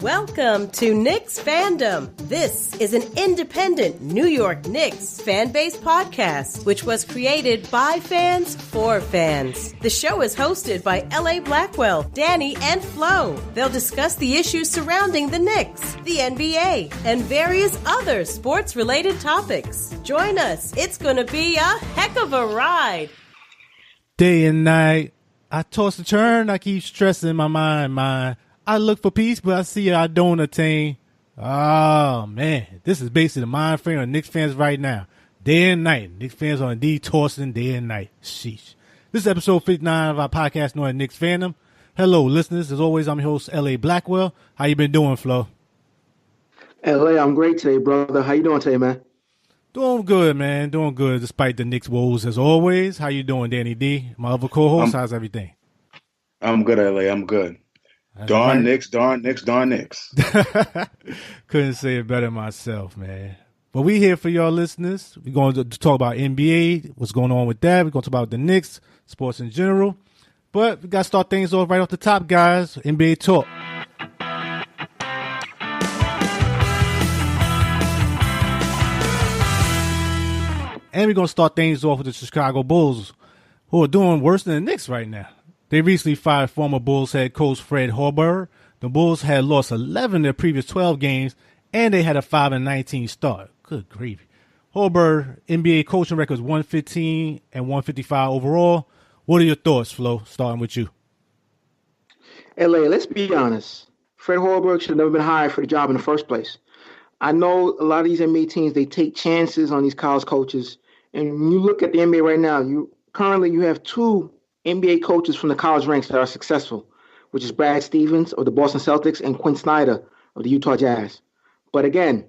Welcome to Knicks Fandom. This is an independent New York Knicks fan-based podcast, which was created by fans for fans. The show is hosted by L.A. Blackwell, Danny, and Flo. They'll discuss the issues surrounding the Knicks, the NBA, and various other sports-related topics. Join us. It's going to be a heck of a ride. Day and night, I toss and turn, I keep stressing my mind. I look for peace, but I see I don't attain. Oh, man. This is basically the mind frame of Knicks fans right now. Day and night. Knicks fans are indeed tossing day and night. Sheesh. This is episode 59 of our podcast known as Knicks Fandom. Hello, listeners. As always, I'm your host, L.A. Blackwell. How you been doing, Flo? L.A., I'm great today, brother. How you doing today, man? Doing good, man. Doing good despite the Knicks woes as always. How you doing, Danny D? My other co-host, how's everything? I'm good, L.A. I'm good. Darn Knicks, darn Knicks, darn Knicks. Couldn't say it better myself, man. But we here for y'all listeners. We're going to talk about NBA, what's going on with that. We're going to talk about the Knicks, sports in general. But we got to start things off right off the top, guys. NBA talk. And we're going to start things off with the Chicago Bulls, who are doing worse than the Knicks right now. They recently fired former Bulls head coach Fred Hoiberg. The Bulls had lost 11 of their previous 12 games, and they had a 5-19 start. Good grief. Hoiberg NBA coaching records 115 and 155 overall. What are your thoughts, Flo, starting with you? L.A., let's be honest. Fred Hoiberg should have never been hired for the job in the first place. I know a lot of these NBA teams, they take chances on these college coaches. And when you look at the NBA right now, you have two NBA coaches from the college ranks that are successful, which is Brad Stevens of the Boston Celtics and Quinn Snyder of the Utah Jazz. But again,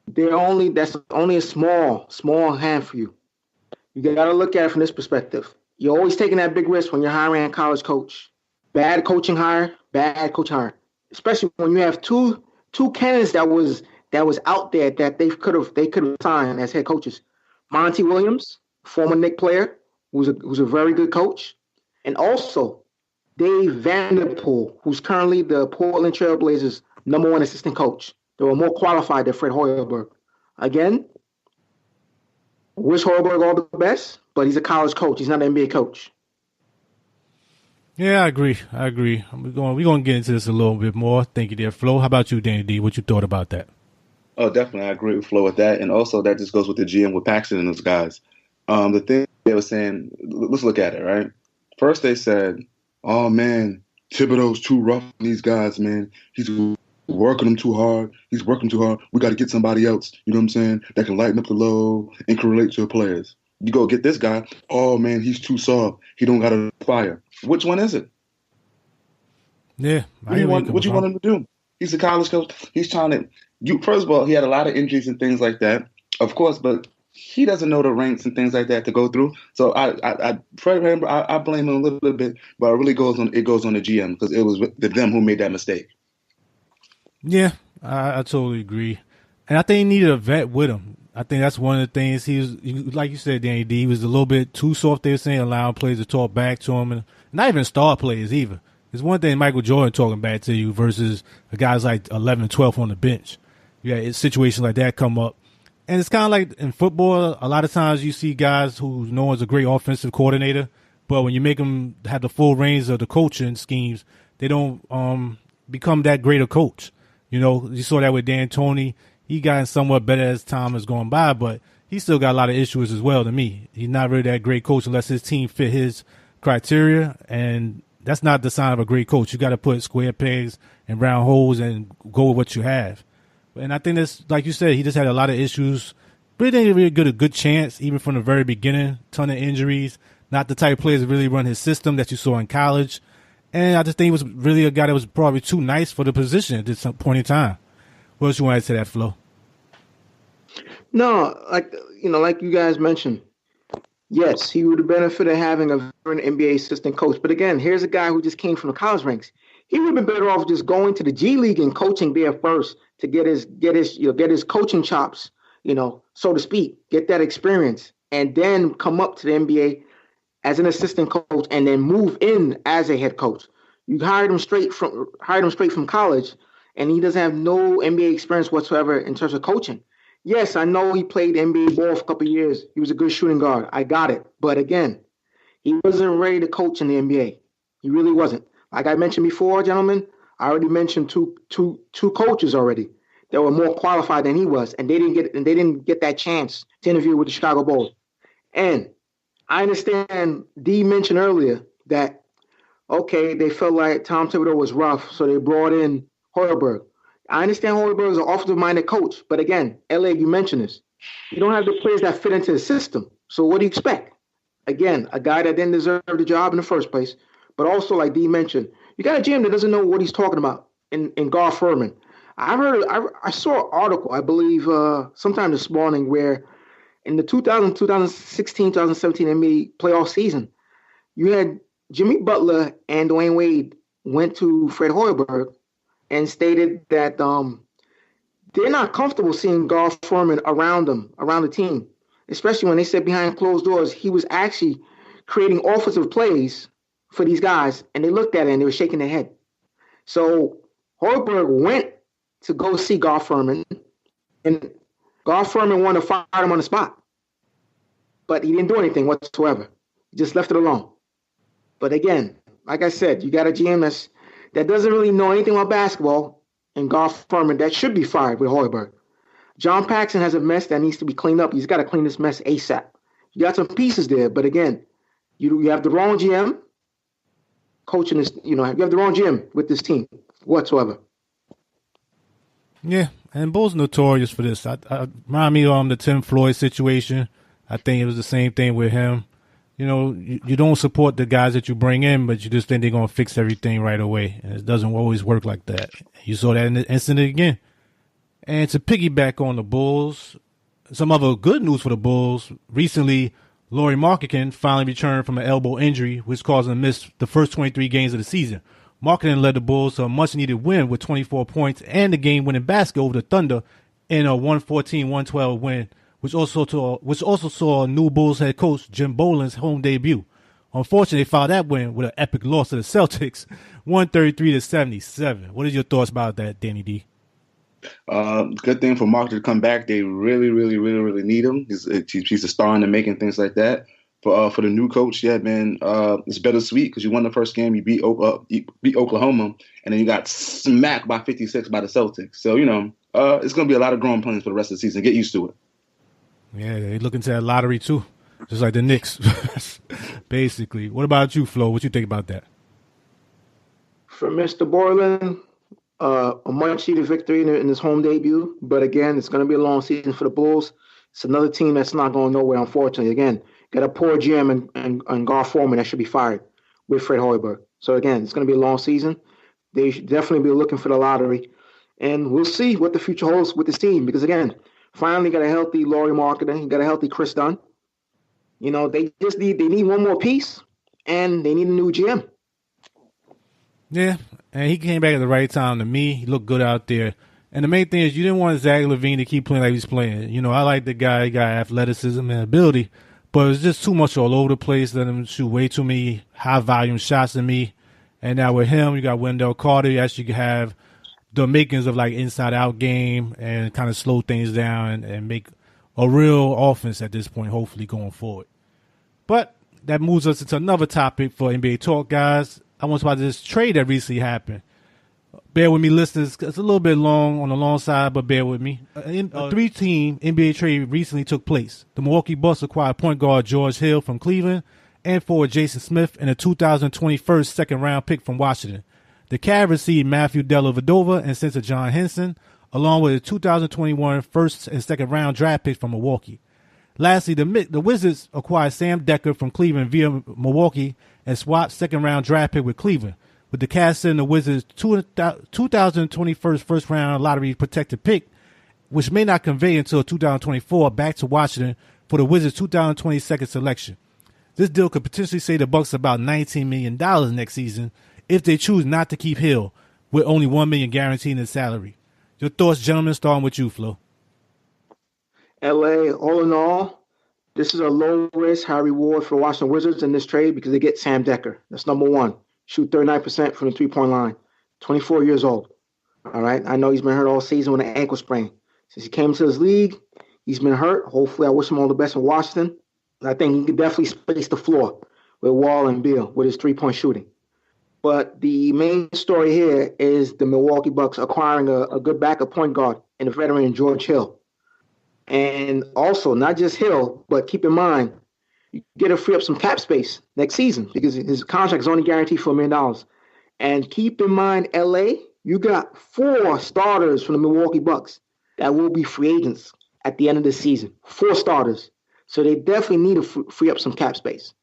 that's only a small hand for you. You got to look at it from this perspective. You're always taking that big risk when you're hiring a college coach. Bad coach hire. Especially when you have two candidates that was out there that they could have signed as head coaches. Monty Williams, former Knicks player, who's a very good coach, and also Dave Vanderpool, who's currently the Portland Trail Blazers' #1 assistant coach. They were more qualified than Fred Hoiberg. Again, wish Hoiberg all the best, but he's a college coach. He's not an NBA coach. Yeah, I agree. We're going to get into this a little bit more. Thank you there, Flo. How about you, Danny D? What you thought about that? Oh, definitely. I agree with Flo with that. And also that just goes with the GM with Paxson and those guys. The thing they were saying, let's look at it, right? First they said, oh, man, Thibodeau's too rough on these guys, man. He's working them too hard. We got to get somebody else, you know what I'm saying, that can lighten up the load and can relate to the players. You go get this guy, oh, man, he's too soft. He don't got a fire. Which one is it? Yeah. What you want him to do? He's a college coach. He's trying to – first of all, he had a lot of injuries and things like that, of course, but – he doesn't know the ranks and things like that to go through. So I blame him a little bit, but it really goes on the GM because it was them who made that mistake. Yeah, I totally agree. And I think he needed a vet with him. I think that's one of the things like you said, Danny D, he was a little bit too soft there, saying allowing players to talk back to him, and not even star players either. It's one thing Michael Jordan talking back to you versus a guy's like 11 and 12 on the bench. Yeah, situations like that come up. And it's kind of like in football, a lot of times you see guys who's known as a great offensive coordinator, but when you make them have the full range of the coaching schemes, they don't become that great a coach. You know, you saw that with D'Antoni. He got somewhat better as time has gone by, but he still got a lot of issues as well to me. He's not really that great coach unless his team fit his criteria, and that's not the sign of a great coach. You got to put square pegs and round holes and go with what you have. And I think that's, like you said, he just had a lot of issues. But he didn't really get a good chance, even from the very beginning. Ton of injuries. Not the type of players that really run his system that you saw in college. And I just think he was really a guy that was probably too nice for the position at some point in time. What else you want to add to that, Flo? No, like you guys mentioned, yes, he would have benefited having a veteran NBA assistant coach. But again, here's a guy who just came from the college ranks. He would have been better off just going to the G League and coaching there first to get his coaching chops, so to speak, get that experience, and then come up to the NBA as an assistant coach and then move in as a head coach. You hired him straight from college, and he doesn't have no NBA experience whatsoever in terms of coaching. Yes, I know he played NBA ball for a couple of years. He was a good shooting guard. I got it. But again, he wasn't ready to coach in the NBA. He really wasn't. Like I mentioned before, gentlemen, I already mentioned two coaches already that were more qualified than he was, and they didn't get that chance to interview with the Chicago Bulls. And I understand D mentioned earlier that okay, they felt like Tom Thibodeau was rough, so they brought in Hoiberg. I understand Hoiberg is an offensive-minded coach, but again, LA, you mentioned this. You don't have the players that fit into the system. So what do you expect? Again, a guy that didn't deserve the job in the first place, but also, like D mentioned, you got a GM that doesn't know what he's talking about in Gar Furman. I saw an article, I believe, sometime this morning where in the 2016, 2017 NBA playoff season, you had Jimmy Butler and Dwayne Wade went to Fred Hoiberg and stated that they're not comfortable seeing Gar Furman around the team, especially when they said behind closed doors he was actually creating offensive plays for these guys, and they looked at it and they were shaking their head. So Hoiberg went to go see Gar Furman, and Gar Furman wanted to fire him on the spot, but he didn't do anything whatsoever. He just left it alone. But again, like I said, you got a GM that doesn't really know anything about basketball, and Gar Furman that should be fired with Hoiberg. John Paxson has a mess that needs to be cleaned up. He's got to clean this mess ASAP. You got some pieces there, but again, you have the wrong GM coaching this. You have the wrong GM with this team whatsoever. Yeah, and Bulls notorious for this. I remind me of the Tim Floyd situation. I think it was the same thing with him. You don't support the guys that you bring in, but you just think they're going to fix everything right away. And it doesn't always work like that. You saw that in the incident again. And to piggyback on the Bulls, some other good news for the Bulls. Recently, Lauri Marrkhanen finally returned from an elbow injury, which caused him to miss the first 23 games of the season. Marrkhanen led the Bulls to a much-needed win with 24 points and the game-winning basket over the Thunder in a 114-112 win, which also saw new Bulls head coach Jim Boylen's home debut. Unfortunately, they followed that win with an epic loss to the Celtics, 133-77. What are your thoughts about that, Danny D? Good thing for Mark to come back. They really, really, really, really need him. He's a star in the making, things like that. For the new coach, yeah, man, it's bittersweet because you won the first game, you beat Oklahoma, and then you got smacked by 56 by the Celtics. So it's going to be a lot of growing pains for the rest of the season. Get used to it. Yeah, they look into that lottery too, just like the Knicks, basically. What about you, Flo? What you think about that? For Mr. Boylen, a much-needed victory in his home debut. But again, it's going to be a long season for the Bulls. It's another team that's not going nowhere, unfortunately. Again, got a poor GM and Gar Forman that should be fired with Fred Hoiberg. So again, it's going to be a long season. They should definitely be looking for the lottery. And we'll see what the future holds with this team. Because again, finally got a healthy Lauri Marrkhanen, got a healthy Chris Dunn. They need one more piece, and they need a new GM. Yeah, and he came back at the right time to me. He looked good out there. And the main thing is you didn't want Zach LaVine to keep playing like he's playing. I like the guy. He got athleticism and ability, but it was just too much all over the place. Let him shoot way too many high-volume shots than me. And now with him, you got Wendell Carter. You actually have the makings of like inside-out game and kind of slow things down and make a real offense at this point, hopefully going forward. But that moves us into another topic for NBA Talk, guys. I want to talk about this trade that recently happened. Bear with me, listeners. It's a little bit long on the long side, but bear with me. A three-team NBA trade recently took place. The Milwaukee Bucks acquired point guard George Hill from Cleveland and forward Jason Smith and a 2021 second-round pick from Washington. The Cavs received Matthew Dellavedova and center John Henson, along with a 2021 first and second-round draft pick from Milwaukee. Lastly, the Wizards acquired Sam Dekker from Cleveland via Milwaukee and swapped second-round draft pick with Cleveland, with the Cavs sending the Wizards 2021 first-round lottery protected pick, which may not convey until 2024, back to Washington for the Wizards' 2022 selection. This deal could potentially save the Bucks about $19 million next season if they choose not to keep Hill, with only $1 million guaranteed in his salary. Your thoughts, gentlemen, starting with you, Flo. LA, all in all, this is a low risk, high reward for the Washington Wizards in this trade because they get Sam Dekker. That's number one. Shoot 39% from the three-point line. 24 years old. All right. I know he's been hurt all season with an ankle sprain. Since he came to this league, he's been hurt. Hopefully, I wish him all the best in Washington. I think he could definitely space the floor with Wall and Beal with his 3-point shooting. But the main story here is the Milwaukee Bucks acquiring a good backup point guard and a veteran George Hill. And also, not just Hill, but keep in mind, you get to free up some cap space next season because his contract is only guaranteed for $1 million. And keep in mind, LA, you got 4 starters from the Milwaukee Bucks that will be free agents at the end of the season. 4 starters. So they definitely need to free up some cap space.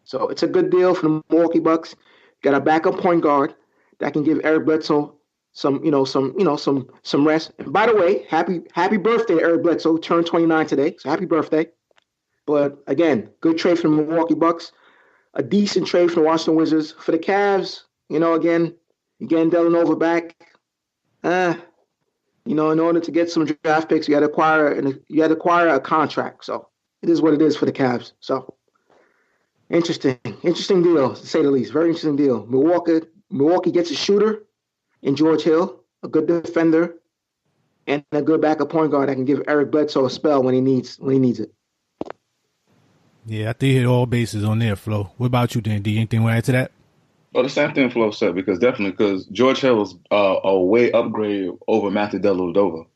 So it's a good deal for the Milwaukee Bucks. Got a backup point guard that can give Eric Bledsoe some rest. And by the way, happy birthday, Eric Bledsoe. Turned 29 today, so happy birthday. But again, good trade for the Milwaukee Bucks. A decent trade for the Washington Wizards. For the Cavs, again, you're getting Delanova back. In order to get some draft picks, you got to acquire a contract. So it is what it is for the Cavs. So interesting deal, to say the least. Very interesting deal. Milwaukee gets a shooter in George Hill, a good defender, and a good backup point guard that can give Eric Bledsoe a spell when he needs it. Yeah, I think you hit all bases on there, Flo. What about you, Dan D? Anything to add to that? Well, the same thing Flo said, because George Hill was a way upgrade over Matthew Dellavedova.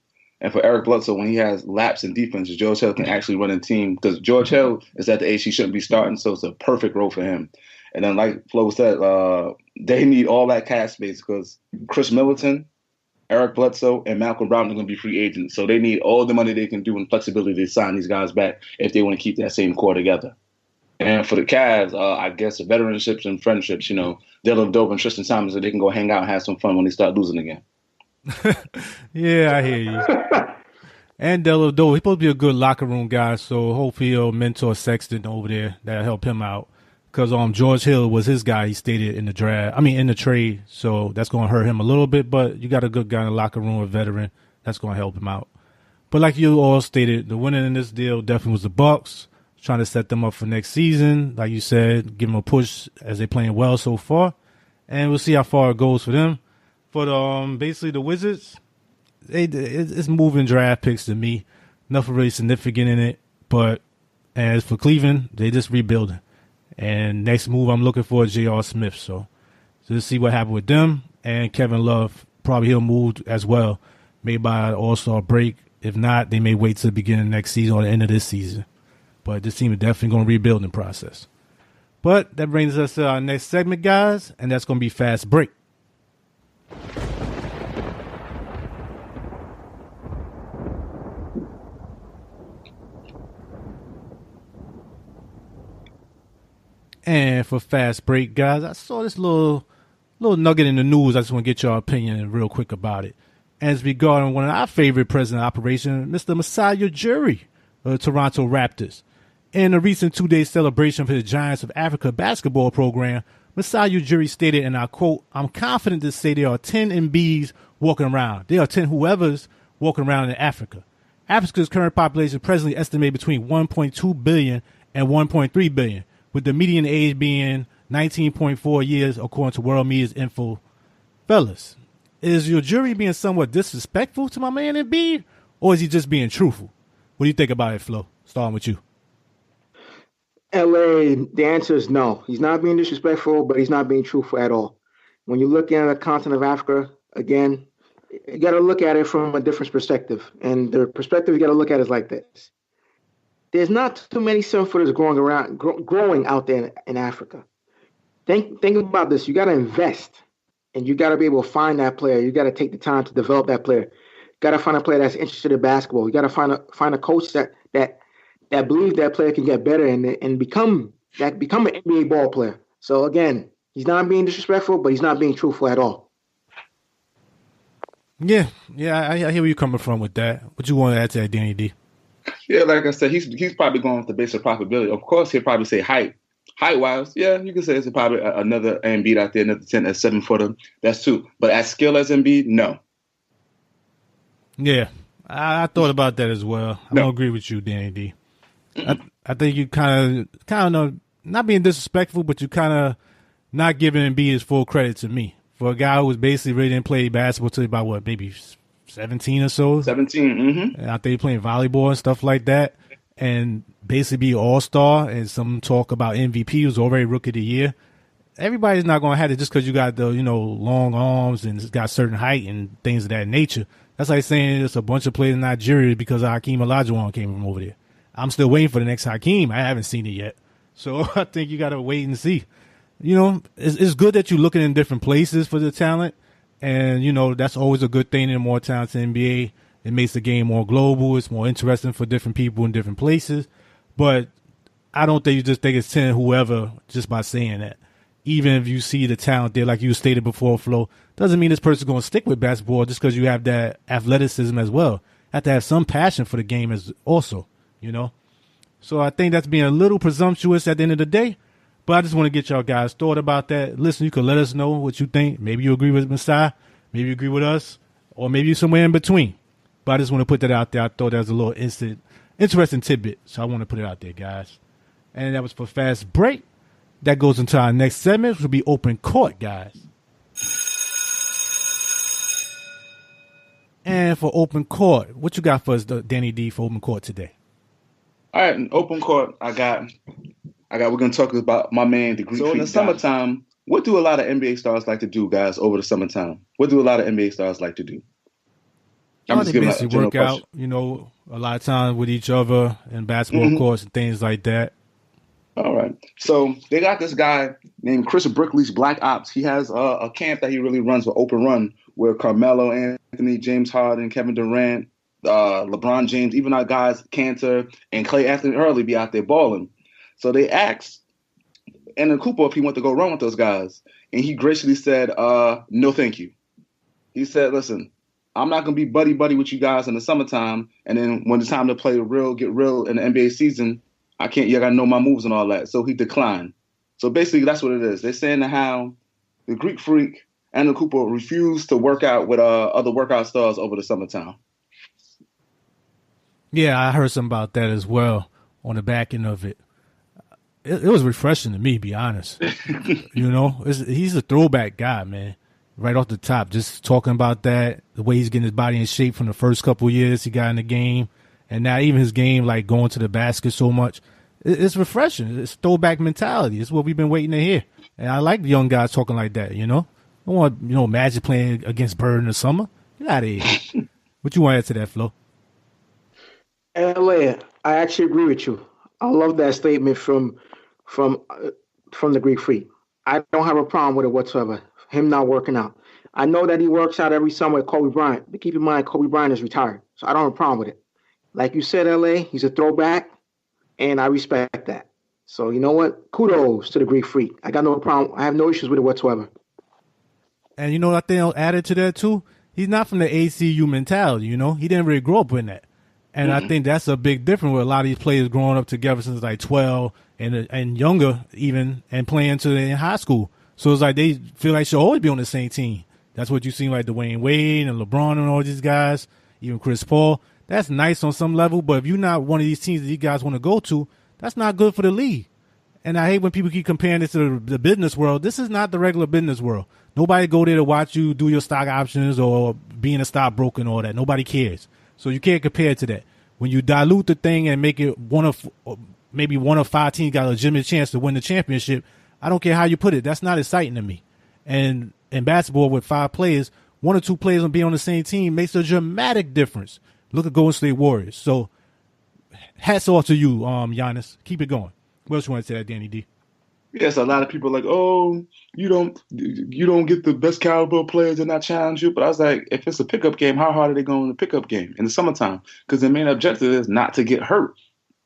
And for Eric Bledsoe, when he has laps in defense, George Hill can actually run a team because George Hill is at the age he shouldn't be starting, so it's a perfect role for him. And then, like Flo said, they need all that cap space because Chris Middleton, Eric Bledsoe, and Malcolm Brogdon are going to be free agents. So they need all the money they can do and flexibility to sign these guys back if they want to keep that same core together. And for the Cavs, I guess the veterans and friendships, Dellavedova and Tristan Thompson, so they can go hang out and have some fun when they start losing again. Yeah, I hear you. And Dellavedova, he's supposed to be a good locker room guy, so hopefully he'll mentor Sexton over there. That'll help him out. Because George Hill was his guy, he stated in the trade, so that's going to hurt him a little bit, but you got a good guy in the locker room, a veteran, that's going to help him out. But like you all stated, the winner in this deal definitely was the Bucks, trying to set them up for next season. Like you said, give them a push as they're playing well so far, and we'll see how far it goes for them. For basically the Wizards, it's moving draft picks to me. Nothing really significant in it. But as for Cleveland, they just rebuilding. And next move I'm looking for is J.R. Smith. So let's see what happened with them. And Kevin Love, probably he'll move as well. Maybe by the All-Star break. If not, they may wait to the beginning of next season or the end of this season. But this team is definitely going to rebuild in the process. But that brings us to our next segment, guys. And that's going to be Fast Break. And for Fast Break, guys, I saw this little nugget in the news. I just want to get your opinion real quick about it. And it's regarding one of our favorite president of operation, Mr. Masai Ujiri of the Toronto Raptors. In a recent 2-day celebration for the Giants of Africa basketball program, Masai Ujiri stated, and I quote, "I'm confident to say there are 10 MBs walking around. There are 10 whoever's walking around in Africa. Africa's current population presently estimated between 1.2 billion and 1.3 billion. With the median age being 19.4 years, according to World Media's info. Fellas, is your jury being somewhat disrespectful to my man Embiid, or is he just being truthful? What do you think about it, Flo? Starting with you. LA, the answer is no. He's not being disrespectful, but he's not being truthful at all. When you look at the continent of Africa, again, you got to look at it from a different perspective. And the perspective you got to look at is like this. There's not too many 7-footers growing out there in Africa. Think about this. You got to invest, and you got to be able to find that player. You got to take the time to develop that player. You got to find a player that's interested in basketball. You got to find a coach that believes that player can get better and become an NBA ball player. So again, he's not being disrespectful, but he's not being truthful at all. Yeah, I hear where you're coming from with that. What you want to add to that, Danny D? Yeah, like I said, he's probably going with the basic probability. Of course, he'll probably say height. Height-wise, yeah, you can say it's probably another Embiid out there, another 10 at 7-footer. That's 2. But as skill as Embiid, no. Yeah, I thought about that as well. I don't agree with you, Danny D. I think you kind of not being disrespectful, but you kind of not giving Embiid his full credit to me for a guy who was basically really didn't play basketball till about what, maybe 17 or so. 17. Mm-hmm. And out there playing volleyball and stuff like that, and basically be all-star. And some talk about MVP, was already rookie of the year. Everybody's not going to have it just because you got the, long arms and got certain height and things of that nature. That's like saying it's a bunch of players in Nigeria because Hakeem Olajuwon came from over there. I'm still waiting for the next Hakeem. I haven't seen it yet. So I think you got to wait and see. It's good that you're looking in different places for the talent. And, that's always a good thing in a more talented NBA. It makes the game more global. It's more interesting for different people in different places. But I don't think you just think it's 10 whoever just by saying that. Even if you see the talent there, like you stated before, Flo, doesn't mean this person's going to stick with basketball just because you have that athleticism as well. You have to have some passion for the game as also, So I think that's being a little presumptuous at the end of the day. But I just want to get y'all guys' thought about that. Listen, you can let us know what you think. Maybe you agree with Masai. Maybe you agree with us. Or maybe you're somewhere in between. But I just want to put that out there. I thought that was a little interesting tidbit. So I want to put it out there, guys. And that was for Fast Break. That goes into our next segment, which will be Open Court, guys. And for Open Court, what you got for us, Danny D, for Open Court today? All right, in Open Court, we're going to talk about my man, the Greek. So in the summertime, what do a lot of NBA stars like to do, guys, over the summertime? What do a lot of NBA stars like to do? I'm just giving a work out, a lot of times with each other in basketball courts and things like that. All right. So they got this guy named Chris Brickley's Black Ops. He has a camp that he really runs with Open Run, where Carmelo Anthony, James Harden, Kevin Durant, LeBron James, even our guys Cantor and Klay Anthony Early be out there balling. So they asked Anthony Cooper if he wanted to go run with those guys. And he graciously said, no, thank you. He said, listen, I'm not going to be buddy-buddy with you guys in the summertime. And then when it's time to play get real in the NBA season, I got to know my moves and all that. So he declined. So basically, that's what it is. They're saying how the Greek Freak, Anthony Cooper, refused to work out with other workout stars over the summertime. Yeah, I heard something about that as well on the back end of it. It was refreshing to me, be honest. He's a throwback guy, man. Right off the top, just talking about that, the way he's getting his body in shape from the first couple of years he got in the game. And now even his game, like going to the basket so much, it's refreshing. It's throwback mentality. It's what we've been waiting to hear. And I like the young guys talking like that, I don't want, Magic playing against Bird in the summer. Get out of here. What you want to add to that, Flo? LA, I actually agree with you. I love that statement from the Greek Freak. I don't have a problem with it whatsoever. Him not working out. I know that he works out every summer with Kobe Bryant, but keep in mind Kobe Bryant is retired, so I don't have a problem with it. Like you said, LA, he's a throwback, and I respect that. So you know what? Kudos to the Greek Freak. I got no problem. I have no issues with it whatsoever. And you know what I think added to that too? He's not from the ACU mentality, He didn't really grow up in that. And I think that's a big difference with a lot of these players growing up together since like 12 and younger even, and playing in high school. So it's like they feel like they should always be on the same team. That's what you see like Dwayne Wade and LeBron and all these guys, even Chris Paul. That's nice on some level, but if you're not one of these teams that you guys want to go to, that's not good for the league. And I hate when people keep comparing this to the business world. This is not the regular business world. Nobody go there to watch you do your stock options or being a stockbroker and all that. Nobody cares. So you can't compare it to that. When you dilute the thing and make it maybe one of 5 teams got a legitimate chance to win the championship, I don't care how you put it. That's not exciting to me. And in basketball with 5 players, 1 or 2 players will be on the same team makes a dramatic difference. Look at Golden State Warriors. So hats off to you, Giannis. Keep it going. What else you want to say, Danny D? Yes, a lot of people are like, oh, you don't get the best caliber players and not challenge you. But I was like, if it's a pickup game, how hard are they going in the pickup game in the summertime? Because the main objective is not to get hurt.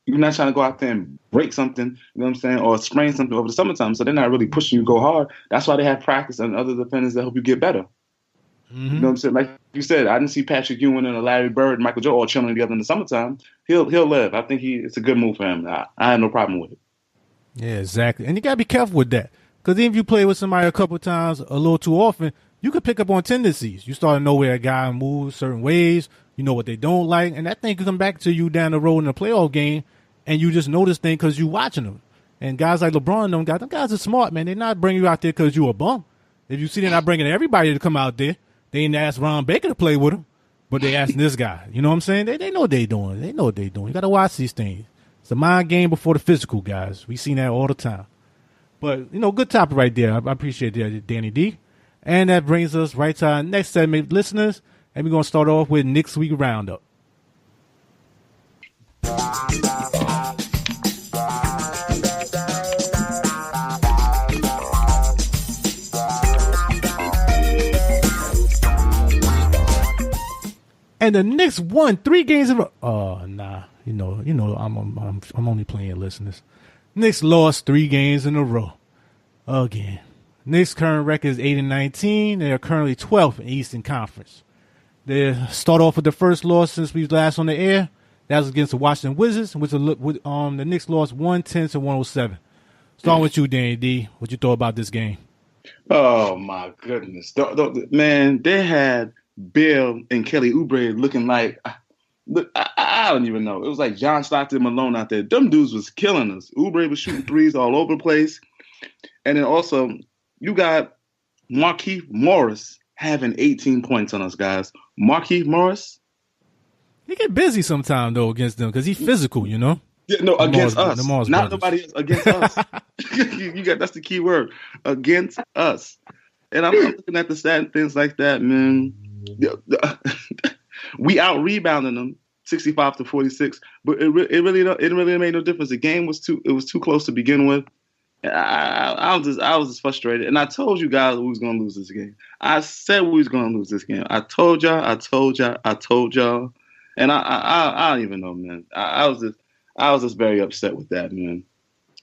You're not trying to go out there and break something, you know what I'm saying, or sprain something over the summertime. So they're not really pushing you to go hard. That's why they have practice and other defenders that help you get better. Mm-hmm. You know what I'm saying? Like you said, I didn't see Patrick Ewing and Larry Bird and Michael Jordan all chilling together in the summertime. He'll live. I think it's a good move for him. I have no problem with it. Yeah, exactly. And you got to be careful with that. Because even if you play with somebody a couple of times a little too often, you could pick up on tendencies. You start to know where a guy moves certain ways. You know what they don't like. And that thing could come back to you down the road in a playoff game. And you just know this thing because you're watching them. And guys like LeBron, them guys are smart, man. They're not bringing you out there because you're a bum. If you see they're not bringing everybody to come out there, they didn't ask Ron Baker to play with them, but they asked this guy. You know what I'm saying? They know what they're doing. They know what they're doing. You got to watch these things. It's a mind game before the physical, guys. We seen that all the time. But, good topic right there. I appreciate that, Danny D. And that brings us right to our next segment, listeners. And we're going to start off with Knicks Week Roundup. And the Knicks won 3 games in a row. Oh, nah. I'm only playing, listeners. Knicks lost 3 games in a row. Again. Knicks' current record is 8-19. They are currently 12th in Eastern Conference. They start off with the first loss since we last on the air. That was against the Washington Wizards, which the Knicks lost 110-107. Starting with you, Danny D. What you thought about this game? Oh, my goodness. Man, they had Bill and Kelly Oubre looking like, I don't even know. It was like John Stockton Malone out there. Them dudes was killing us. Oubre was shooting threes all over the place. And then also, you got Markieff Morris having 18 points on us, guys. Markieff Morris. He get busy sometime, though, against them because he's physical, Yeah, no, against us. Not nobody else, against us. That's the key word. Against us. And I'm looking at the stat and things like that, man. We out-rebounded them 65-46, but it really made no difference. The game was too close to begin with. I was just frustrated, and I told you guys we was gonna lose this game. I said we was gonna lose this game. I told y'all, and I don't even know, man. I was just very upset with that, man.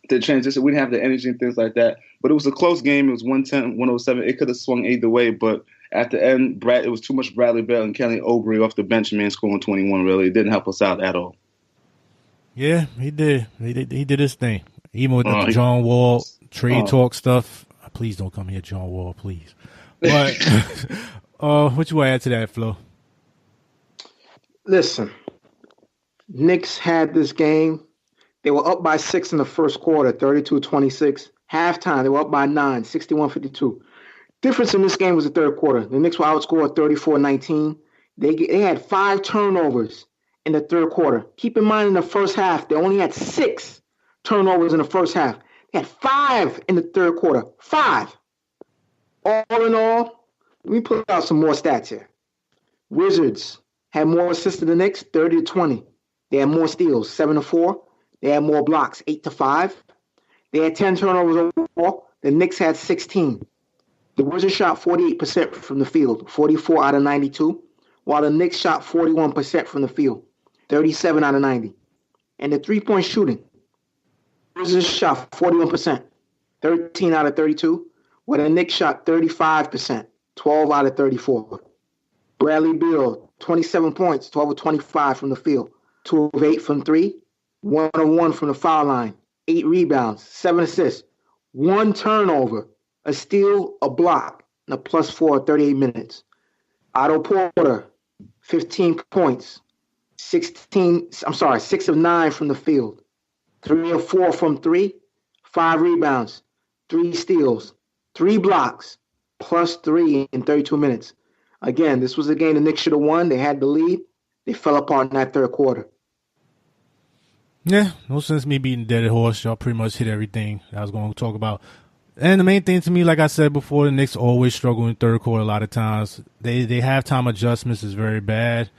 The transition, we didn't have the energy and things like that, but it was a close game. It was 110-107. It could have swung either way, but at the end, it was too much Bradley Beal and Kelly Oubre off the bench, man, scoring 21. Really, it didn't help us out at all. Yeah, he did. He did his thing. Even with the John Wall trade talk stuff. Please don't come here, John Wall, please. But what you want to add to that, Flo? Listen, Knicks had this game. They were up by 6 in the first quarter, 32-26. Halftime, they were up by 9, 61-52. Difference in this game was the third quarter. The Knicks were outscored 34-19. They had 5 turnovers in the third quarter. Keep in mind, in the first half, they only had 6 turnovers in the first half. They had 5 in the third quarter. 5. All in all, let me put out some more stats here. Wizards had more assists than the Knicks, 30-20. They had more steals, 7-4. They had more blocks, 8-5. They had 10 turnovers overall. The Knicks had 16. The Wizards shot 48% from the field, 44 out of 92, while the Knicks shot 41% from the field, 37 out of 90. And the three-point shooting, the Wizards shot 41%, 13 out of 32, while the Knicks shot 35%, 12 out of 34. Bradley Beal, 27 points, 12 of 25 from the field, 2 of 8 from 3, 1 of 1 from the foul line, 8 rebounds, 7 assists, 1 turnover, a steal, a block, and a +4 38 minutes. Otto Porter, 15 points, 6 of 9 from the field, 3 of 4 from 3, 5 rebounds, 3 steals, 3 blocks, +3 in 32 minutes. Again, this was a game the Knicks should have won. They had the lead. They fell apart in that third quarter. Yeah, no sense me beating dead horse. Y'all pretty much hit everything I was going to talk about. And the main thing to me, like I said before, the Knicks always struggle in third quarter a lot of times. They halftime adjustments is very bad.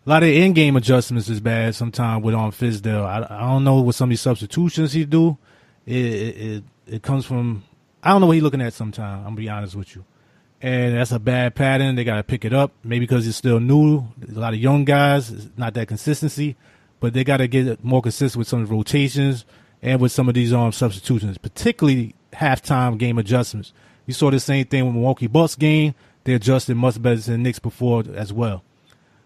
A lot of in-game adjustments is bad sometimes with Fizdale. I don't know what some of these substitutions he do. It comes from – I don't know what he's looking at sometimes, I'm going to be honest with you. And that's a bad pattern. They got to pick it up. Maybe because it's still new. There's a lot of young guys. It's not that consistency. But they got to get more consistent with some of the rotations and with some of these substitutions, particularly halftime game adjustments. You saw the same thing with Milwaukee Bucks game. They adjusted much better than the Knicks before as well.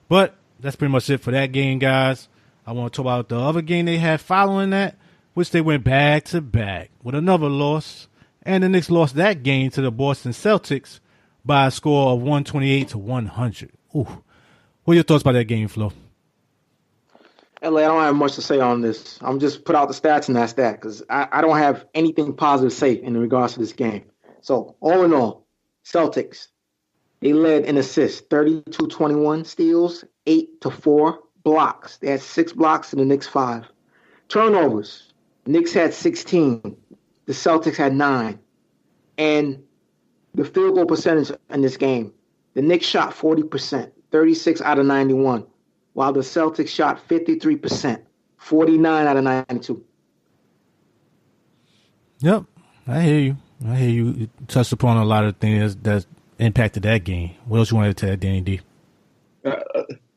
But that's pretty much it for that game, guys. I want to talk about the other game they had following that, which they went back-to-back with another loss. And the Knicks lost that game to the Boston Celtics by a score of 128-100. Ooh. What are your thoughts about that game, Flo? LA, I don't have much to say on this. I'm just put out the stats and that's that because I don't have anything positive to say in regards to this game. So, all in all, Celtics, they led in assists, 32-21, steals, 8-4, blocks. They had 6 blocks and the Knicks 5. Turnovers, Knicks had 16. The Celtics had 9. And the field goal percentage in this game, the Knicks shot 40%, 36 out of 91, while the Celtics shot 53%, 49 out of 92. Yep, I hear you. You touched upon a lot of things that impacted that game. What else you wanted to add, Danny D?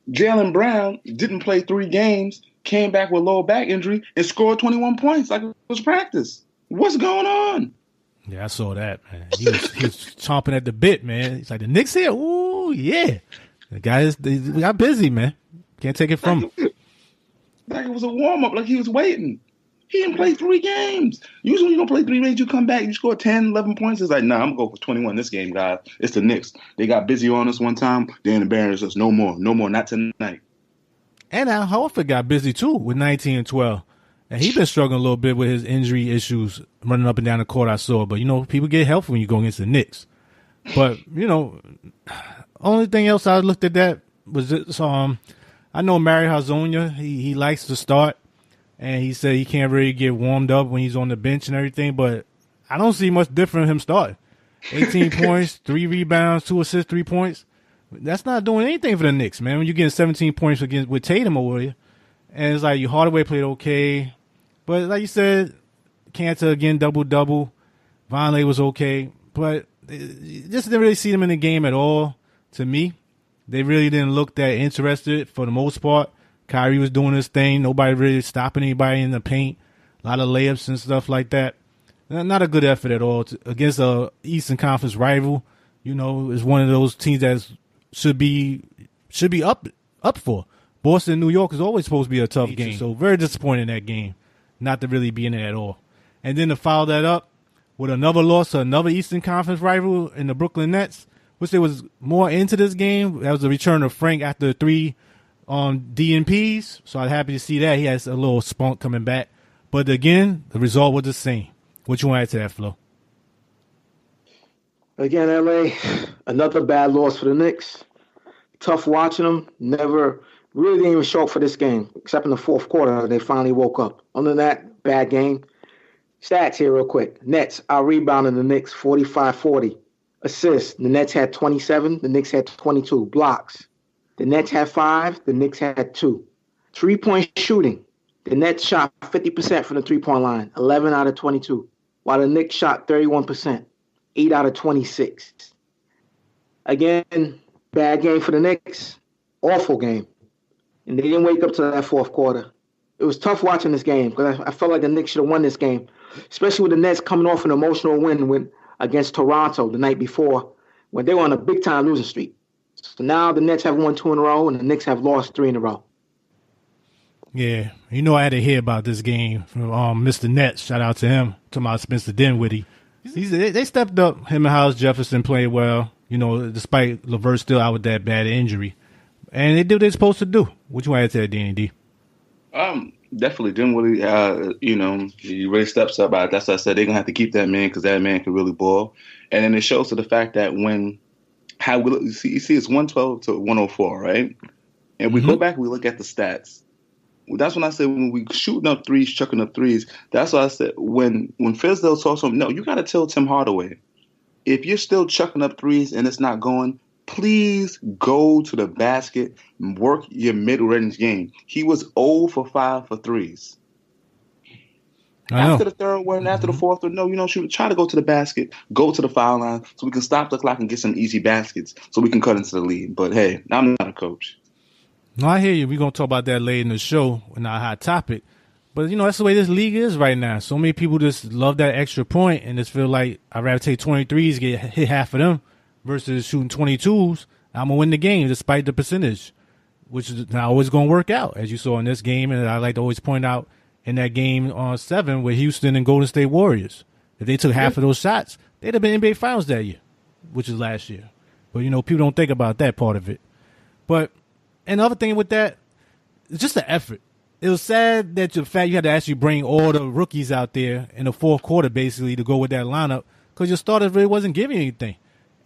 Jaylen Brown didn't play 3 games, came back with lower back injury, and scored 21 points like it was practice. What's going on? Yeah, I saw that, man. He was chomping at the bit, man. He's like, the Knicks here? Ooh, yeah. The guys, they got busy, man. Can't take it from him. Like it was a warm-up, like he was waiting. He didn't play 3 games. Usually when you don't play 3 games, you come back, you score 10, 11 points. It's like, nah, I'm going to go for 21 this game, guys. It's the Knicks. They got busy on us one time. They embarrassed us. No more, not tonight. And Al Horford got busy, too, with 19 and 12. And he's been struggling a little bit with his injury issues running up and down the court, I saw. But, people get healthy when you go against the Knicks. But, only thing else I looked at that was this, I know Marrkhanen, he likes to start. And he said he can't really get warmed up when he's on the bench and everything. But I don't see much different in him starting. 18 points, 3 rebounds, 2 assists, 3 points. That's not doing anything for the Knicks, man. When you're getting 17 points with Tatum over you. And it's like Hardaway played okay. But like you said, Kanter again, double-double. Vonleh was okay. But just didn't really see them in the game at all to me. They really didn't look that interested for the most part. Kyrie was doing his thing. Nobody really stopping anybody in the paint. A lot of layups and stuff like that. Not a good effort at all against a Eastern Conference rival. It's one of those teams that should be up for. Boston, New York is always supposed to be a tough game. So very disappointed in that game, not to really be in it at all. And then to follow that up with another loss to another Eastern Conference rival in the Brooklyn Nets, which there was more into this game. That was the return of Frank after 3 DNPs. So I'm happy to see that. He has a little spunk coming back. But again, the result was the same. What you want to add to that, Flo? Again, LA, another bad loss for the Knicks. Tough watching them. Really didn't even show up for this game, except in the fourth quarter. They finally woke up. Other than that, bad game. Stats here real quick. Nets out-rebounding the Knicks 45-40. Assists, the Nets had 27. The Knicks had 22. Blocks, the Nets had 5. The Knicks had 2. 3-point shooting, the Nets shot 50% from the 3-point line, 11 out of 22, while the Knicks shot 31%, 8 out of 26. Again, bad game for the Knicks. Awful game. And they didn't wake up to that fourth quarter. It was tough watching this game because I felt like the Knicks should have won this game, especially with the Nets coming off an emotional win against Toronto the night before when they were on a big-time losing streak. So now the Nets have won 2 in a row and the Knicks have lost 3 in a row. Yeah, I had to hear about this game from Mr. Nets. Shout out to him. Talking about Spencer Dinwiddie. They stepped up. Him and House Jefferson played well, despite LeVert still out with that bad injury. And they did what they're supposed to do. What you want to add to that, D&D? Definitely Dinwiddie, he really steps up. That's what I said. They're going to have to keep that man because that man can really ball. And then it shows to the fact that you see it's 112 to 104, right? And we go back and we look at the stats. That's when I said when we shooting up threes, chucking up threes, that's what I said. When Fizdale told him, no, you got to tell Tim Hardaway, if you're still chucking up threes and it's not going, please go to the basket and work your mid-range game. He was 0 for 5 for threes. After the third one, after the fourth one, no, you don't shoot. Try to go to the basket, go to the foul line so we can stop the clock and get some easy baskets so we can cut into the lead. But, hey, I'm not a coach. No, I hear you. We're going to talk about that later in the show in our hot topic. But, that's the way this league is right now. So many people just love that extra point and just feel like I'd rather take 23s, get hit half of them versus shooting 22s. I'm going to win the game despite the percentage, which is not always going to work out, as you saw in this game. And I like to always point out in that game on 7 with Houston and Golden State Warriors. If they took half of those shots, they'd have been NBA Finals that year, which is last year. But, people don't think about that part of it. But another thing with that, it's just the effort. It was sad that the fact you had to actually bring all the rookies out there in the fourth quarter, basically, to go with that lineup because your starters really wasn't giving anything.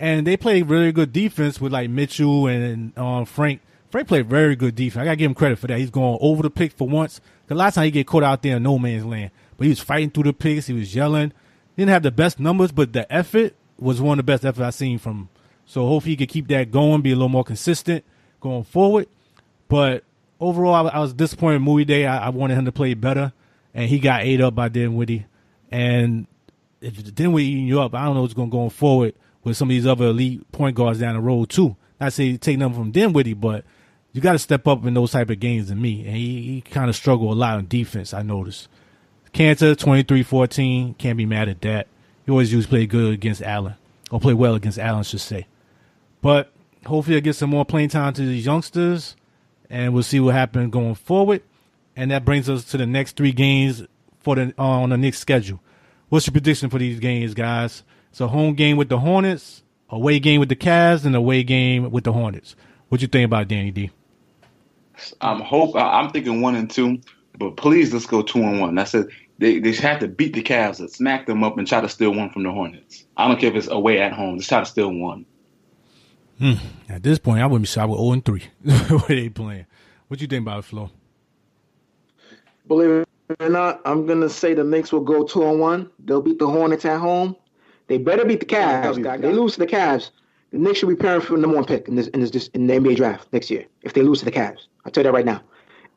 And they play really good defense with like Mitchell and Frank. Frank played very good defense. I got to give him credit for that. He's going over the pick for once. The last time he get caught out there in no man's land. But he was fighting through the picks. He was yelling. He didn't have the best numbers, but the effort was one of the best efforts I've seen from him. So hopefully he can keep that going, be a little more consistent going forward. But overall, I was disappointed in Movie Day. I wanted him to play better, and he got ate up by Dinwiddie. And if Dinwiddie eating you up, I don't know what's going to go forward with some of these other elite point guards down the road too. Not say take nothing from Dinwiddie, but you got to step up in those type of games than me. And he kind of struggled a lot on defense, I noticed. Cantor, 23-14, can't be mad at that. He always used to play good against Allen, or play well against Allen, I should say. But hopefully I get some more playing time to these youngsters, and we'll see what happens going forward. And that brings us to the next 3 games for on the Knicks schedule. What's your prediction for these games, guys? It's a home game with the Hornets, away game with the Cavs, and away game with the Hornets. What you think about Danny D? I'm thinking 1 and 2, but please let's go 2-1. That's it. They have to beat the Cavs and smack them up and try to steal one from the Hornets. I don't care if it's away at home. Just try to steal one. At this point, I wouldn't be shocked with 0-3 where they playing. What you think about it, Flo? Believe it or not, I'm going to say the Knicks will go 2-1. They'll beat the Hornets at home. They better beat the Cavs. If they lose to the Cavs, the Knicks should be preparing for the number 1 pick in the NBA draft next year if they lose to the Cavs. I'll tell you that right now.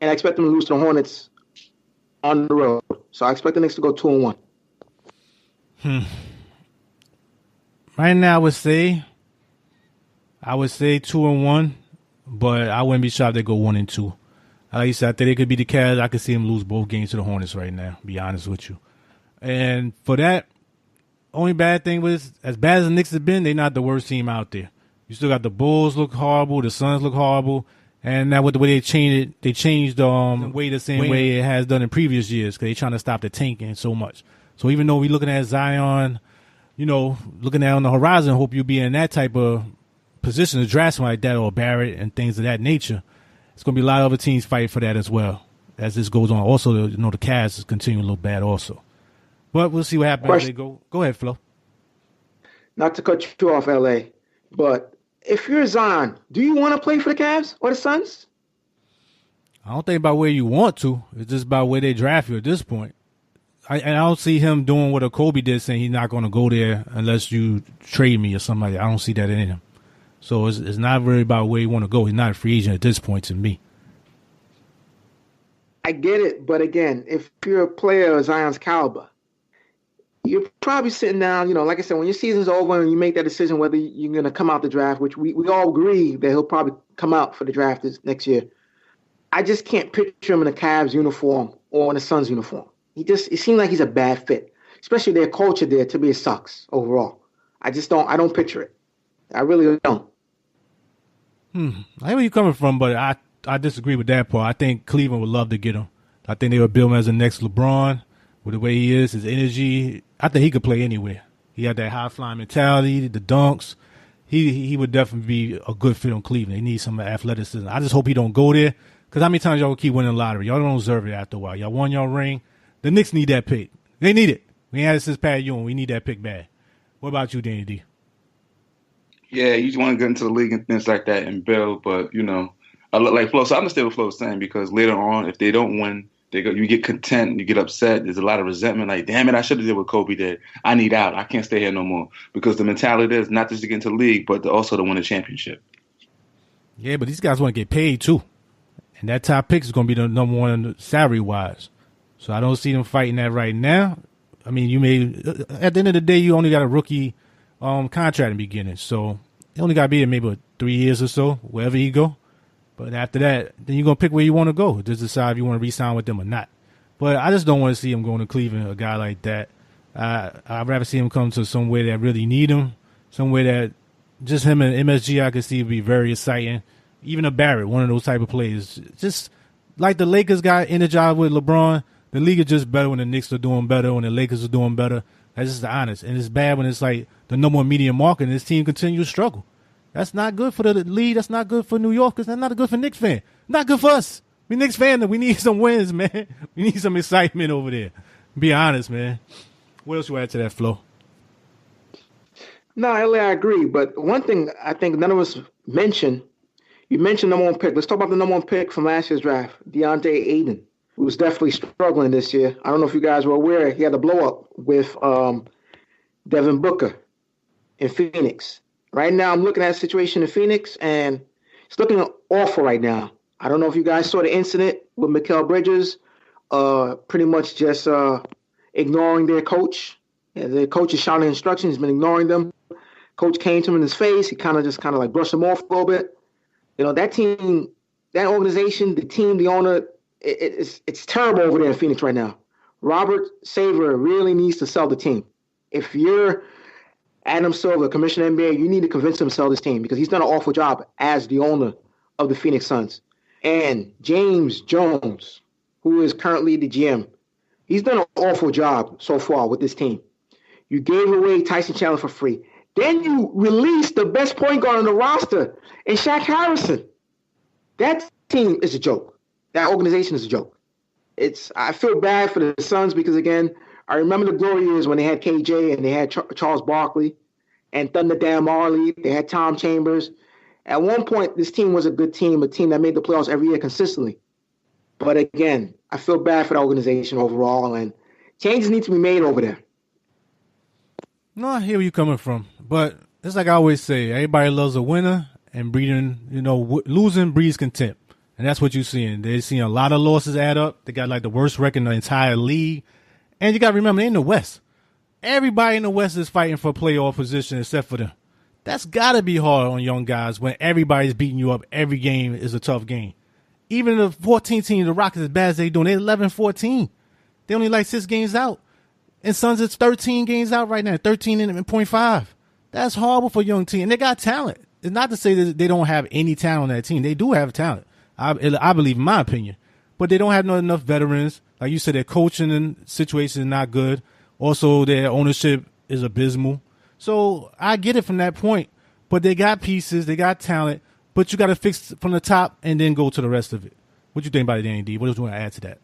And I expect them to lose to the Hornets on the road. So I expect the Knicks to go 2-1. Right now, I would say 2-1, but I wouldn't be shocked if they go 1 and 2. Like you said, I think they could be the Cavs. I could see them lose both games to the Hornets right now, be honest with you. And for that, only bad thing was, as bad as the Knicks have been, they're not the worst team out there. You still got the Bulls look horrible, the Suns look horrible, and now with the way they changed the way the same way it has done in previous years because they're trying to stop the tanking so much. So even though we're looking at Zion, looking at on the horizon, hope you'll be in that type of position to draft something like that or Barrett and things of that nature. It's going to be a lot of other teams fighting for that as well as this goes on. Also, the Cavs is continuing a little bad also. But we'll see what happens as they go. Go ahead, Flo. Not to cut you off, LA, but if you're Zion, do you want to play for the Cavs or the Suns? I don't think about where you want to. It's just about where they draft you at this point. I don't see him doing what a Kobe did, saying he's not going to go there unless you trade me or something like that. I don't see that in him. So it's not really about where you want to go. He's not a free agent at this point to me. I get it, but again, if you're a player of Zion's caliber, you're probably sitting down, like I said, when your season's over and you make that decision whether you're going to come out the draft, which we all agree that he'll probably come out for the draft this next year. I just can't picture him in a Cavs uniform or in a Suns uniform. It seems like he's a bad fit, especially their culture there. To me, it sucks overall. I don't picture it. I really don't. I hear where you're coming from, but I disagree with that part. I think Cleveland would love to get him. I think they would build him as the next LeBron with the way he is, his energy. I think he could play anywhere. He had that high-flying mentality, the dunks. He would definitely be a good fit on Cleveland. He needs some athleticism. I just hope he don't go there because how many times y'all will keep winning the lottery? Y'all don't deserve it after a while. Y'all won y'all ring. The Knicks need that pick. They need it. We ain't had it since Pat Ewing. We need that pick bad. What about you, Danny D? Yeah, you just want to get into the league and things like that and build, but, I look like Flo. So I understand what Flo's saying because later on, if they don't win, you get content, you get upset. There's a lot of resentment. Like, damn it, I should have did what Kobe did. I need out. I can't stay here no more because the mentality is not just to get into the league, but also to win a championship. Yeah, but these guys want to get paid too, and that top pick is going to be the number one salary wise. So I don't see them fighting that right now. I mean, at the end of the day, you only got a rookie contract in the beginning, so he only got to be there maybe 3 years or so, wherever he go. But after that, then you're going to pick where you want to go. Just decide if you want to re-sign with them or not. But I just don't want to see him going to Cleveland, a guy like that. I'd rather see him come to somewhere that really need him, somewhere that just him and MSG I could see would be very exciting. Even a Barrett, one of those type of players. Just like the Lakers got energized with LeBron, the league is just better when the Knicks are doing better, when the Lakers are doing better. That's just the honest. And it's bad when it's like the number one media market and this team continues to struggle. That's not good for the league. That's not good for New Yorkers. That's not good for Knicks fans. Not good for us. We Knicks fans, we need some wins, man. We need some excitement over there. Be honest, man. What else you add to that, Flo? No, LA, I agree. But one thing I think none of us mentioned, you mentioned number one pick. Let's talk about the number one pick from last year's draft, DeAndre Ayton, who was definitely struggling this year. I don't know if you guys were aware, he had a blow up with Devin Booker in Phoenix. Right now, I'm looking at the situation in Phoenix, and it's looking awful right now. I don't know if you guys saw the incident with Mikal Bridges, pretty much just ignoring their coach. Yeah, the coach is shouting instructions. He's been ignoring them. Coach came to him in his face. He kind of like brushed him off a little bit. That team, that organization, the team, the owner, it's terrible over there in Phoenix right now. Robert Saver really needs to sell the team. If you're Adam Silver, Commissioner NBA, you need to convince him to sell this team because he's done an awful job as the owner of the Phoenix Suns. And James Jones, who is currently the GM, he's done an awful job so far with this team. You gave away Tyson Chandler for free. Then you released the best point guard on the roster in Shaq Harrison. That team is a joke. That organization is a joke. I feel bad for the Suns because, again, I remember the glory years when they had KJ and they had Charles Barkley and Thunder Dan Marley. They had Tom Chambers. At one point, this team was a good team, a team that made the playoffs every year consistently. But again, I feel bad for the organization overall, and changes need to be made over there. No, I hear where you're coming from. But it's like I always say, everybody loves a winner, and losing breeds contempt. And that's what you're seeing. They're seeing a lot of losses add up. They got like the worst record in the entire league. And you got to remember, they're in the West. Everybody in the West is fighting for playoff position except for them. That's got to be hard on young guys when everybody's beating you up. Every game is a tough game. Even the 14 team, the Rockets, as bad as they're doing, they're 11-14. They only like 6 games out. And Suns is 13 games out right now, 13.5. That's horrible for a young team. And they got talent. It's not to say that they don't have any talent on that team. They do have talent, I believe, in my opinion. But they don't have enough veterans. Like you said, their coaching and situation is not good. Also, their ownership is abysmal. So I get it from that point. But they got pieces, they got talent. But you got to fix from the top and then go to the rest of it. What do you think about it, Danny D? What do you want to add to that?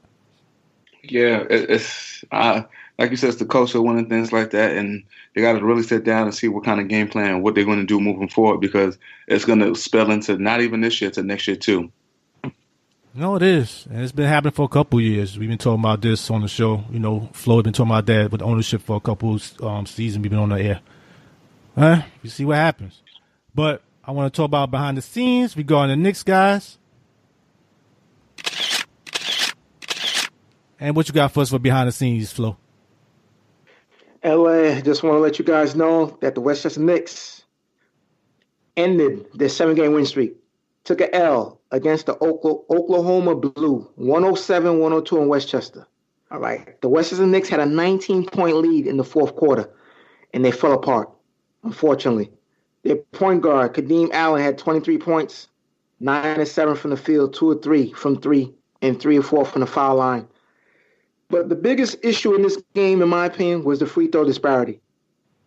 Yeah, it's like you said, it's the culture, one and things like that, and they got to really sit down and see what kind of game plan, what they're going to do moving forward, because it's going to spell into not even this year, to next year too. No, it is, and it's been happening for a couple of years. We've been talking about this on the show. Flo has been talking about that with ownership for a couple seasons. We've been on the air. You see what happens, but I want to talk about behind the scenes regarding the Knicks guys. And what you got for us for behind the scenes, Flo? LA, just want to let you guys know that the Westchester Knicks ended their 7-game win streak. Took a L against the Oklahoma Blue, 107-102 in Westchester. All right. The Westchester Knicks had a 19-point lead in the fourth quarter, and they fell apart, unfortunately. Their point guard, Kadeem Allen, had 23 points, 9-7 from the field, 2 of 3 from 3, and 3 of 4 from the foul line. But the biggest issue in this game, in my opinion, was the free throw disparity.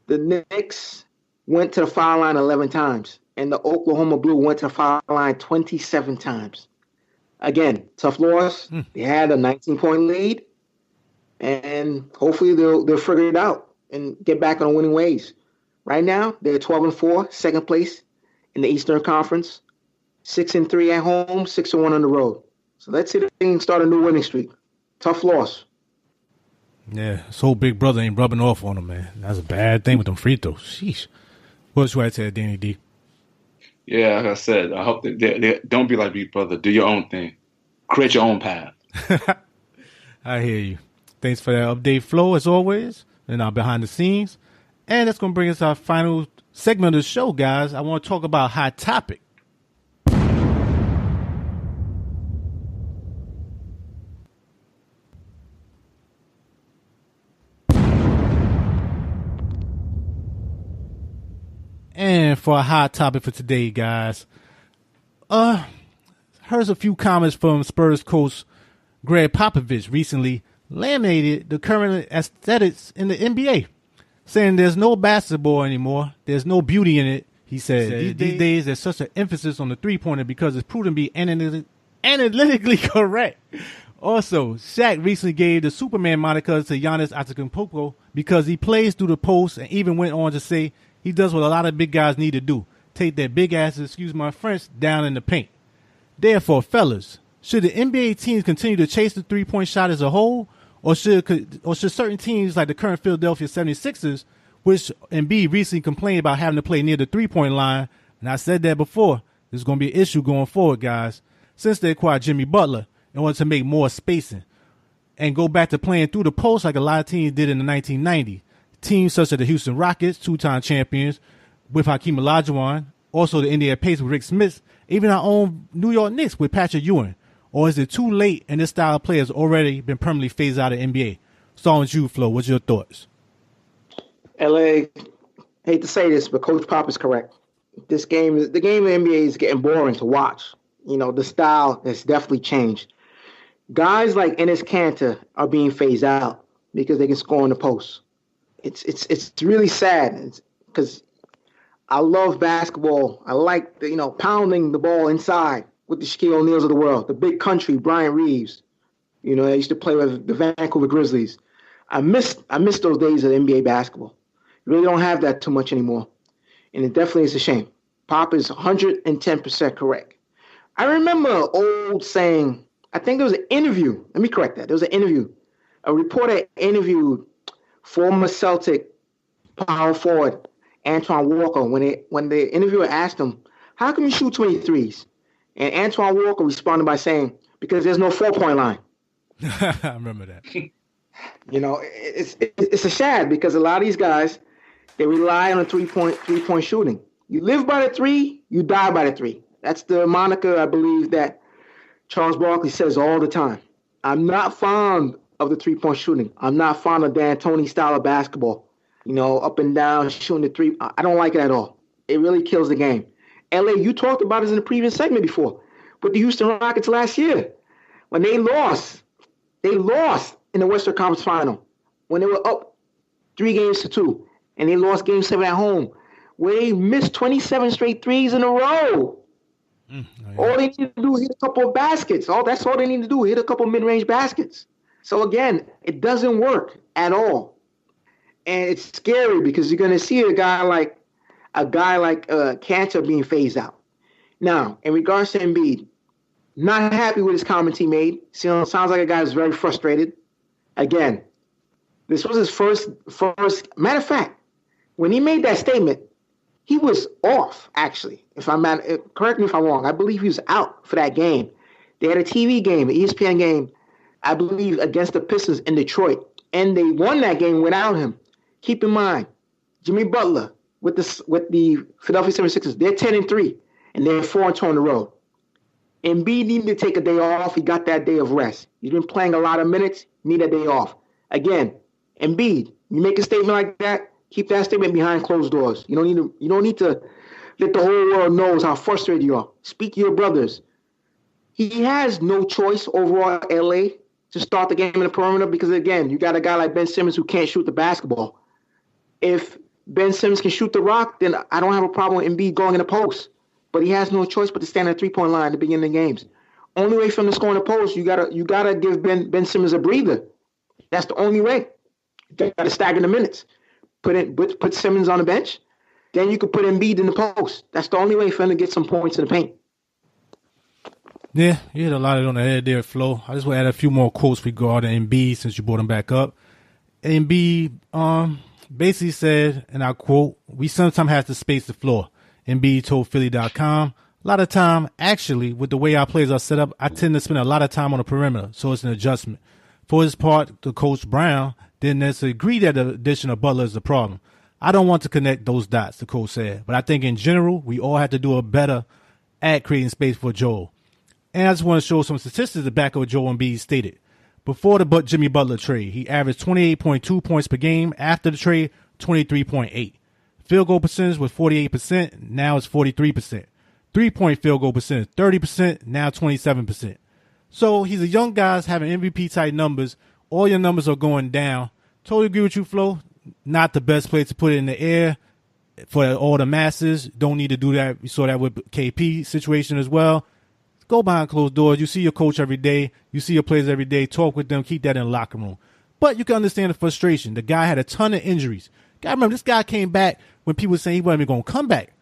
The Knicks went to the foul line 11 times, and the Oklahoma Blue went to the foul line 27 times. Again, tough loss. They had a 19-point lead, and hopefully they'll figure it out and get back on winning ways. Right now, they're 12-4, second place in the Eastern Conference, 6-3 at home, 6-1 on the road. So let's see if they can start a new winning streak. Tough loss. Yeah, this whole big brother ain't rubbing off on him, man. That's a bad thing with them free throws. Sheesh. What else you had to say, Danny D? Yeah, like I said, I hope that they don't be like Big Brother. Do your own thing. Create your own path. I hear you. Thanks for that update, Flo, as always, and our behind the scenes. And that's going to bring us to our final segment of the show, guys. I want to talk about Hot Topic. And for a hot topic for today, guys, here's a few comments from Spurs coach Greg Popovich recently laminated the current aesthetics in the NBA, saying there's no basketball anymore. There's no beauty in it. He said these days there's such an emphasis on the three-pointer because it's proven to be analytically correct. Also, Shaq recently gave the Superman moniker to Giannis Antetokounmpo because he plays through the post, and even went on to say He does what a lot of big guys need to do. Take their big asses, excuse my French, down in the paint. Therefore, fellas, should the NBA teams continue to chase the three-point shot as a whole, or should certain teams like the current Philadelphia 76ers, which Embiid recently complained about having to play near the three-point line, and I said that before, there's going to be an issue going forward, guys, since they acquired Jimmy Butler in order to make more spacing and go back to playing through the post like a lot of teams did in the 1990s. Teams such as the Houston Rockets, two-time champions, with Hakeem Olajuwon, also the Indiana Pacers with Rick Smith, even our own New York Knicks with Patrick Ewing. Or is it too late and this style of play has already been permanently phased out of NBA? Starting with you, Flo, what's your thoughts? LA, hate to say this, but Coach Pop is correct. The game of NBA is getting boring to watch. You know, the style has definitely changed. Guys like Enes Kanter are being phased out because they can score in the post. It's really sad because I love basketball. I like pounding the ball inside with the Shaquille O'Neals of the world, the big country, Brian Reeves. You know, I used to play with the Vancouver Grizzlies. I miss those days of NBA basketball. You really don't have that too much anymore, and it definitely is a shame. Pop is 110% correct. I remember an old saying. I think there was an interview. Let me correct that. There was an interview. A reporter interviewed former Celtic power forward Antoine Walker when the interviewer asked him, "How come you shoot 20 threes?" And Antoine Walker responded by saying, "Because there's no 4-point line." I remember that. You know, it's a shame because a lot of these guys, they rely on a three-point shooting. You live by the three, you die by the three. That's the moniker, I believe, that Charles Barkley says all the time. I'm not fond of the three-point shooting. I'm not fond of D'Antoni style of basketball. You know, up and down, shooting the three. I don't like it at all. It really kills the game. LA, you talked about this in the previous segment before, with the Houston Rockets last year. When they lost in the Western Conference Final, when they were up 3-2, and they lost Game 7 at home, where they missed 27 straight threes in a row. Oh, yeah. All they need to do is hit a couple of baskets. That's all they need to do, hit a couple of mid-range baskets. So again, it doesn't work at all. And it's scary because you're going to see a guy like Kanter being phased out. Now, in regards to Embiid, not happy with his comment he made. Sounds like a guy who's very frustrated. Again, this was his first. Matter of fact, when he made that statement, he was off, actually. Correct me if I'm wrong. I believe he was out for that game. They had a TV game, an ESPN game, I believe, against the Pistons in Detroit. And they won that game without him. Keep in mind, Jimmy Butler with the Philadelphia 76ers, they're 10-3, and they're 4-2 on the road. Embiid needed to take a day off. He got that day of rest. He's been playing a lot of minutes. Need a day off. Again, Embiid, you make a statement like that, keep that statement behind closed doors. You don't need to let the whole world knows how frustrated you are. Speak to your brothers. He has no choice overall, LA, to start the game in the perimeter because, again, you got a guy like Ben Simmons who can't shoot the basketball. If Ben Simmons can shoot the rock, then I don't have a problem with Embiid going in the post. But he has no choice but to stand at the 3-point line at the beginning of the games. Only way for him to score in the post, you gotta give Ben Simmons a breather. That's the only way. You gotta stagger the minutes. Put Simmons on the bench. Then you could put Embiid in the post. That's the only way for him to get some points in the paint. Yeah, you hit a lot of it on the head there, Flo. I just want to add a few more quotes regarding Embiid since you brought him back up. Embiid basically said, and I quote, "We sometimes have to space the floor." Embiid told Philly.com, "A lot of time, actually, with the way our players are set up, I tend to spend a lot of time on the perimeter, so it's an adjustment." For his part, the coach Brown didn't necessarily agree that the addition of Butler is the problem. "I don't want to connect those dots," the coach said, "but I think in general, we all have to do a better at creating space for Joel." And I just want to show some statistics to back up what Joel Embiid stated. Before the Jimmy Butler trade, he averaged 28.2 points per game. After the trade, 23.8. Field goal percentage was 48%. Now it's 43%. 3-point field goal percentage, 30%. Now 27%. So he's a young guy having MVP-type numbers. All your numbers are going down. Totally agree with you, Flo. Not the best place to put it in the air for all the masses. Don't need to do that. We saw that with KP situation as well. Go behind closed doors. You see your coach every day. You see your players every day. Talk with them. Keep that in the locker room. But you can understand the frustration. The guy had a ton of injuries. Gotta remember, this guy came back when people were saying he wasn't going to come back.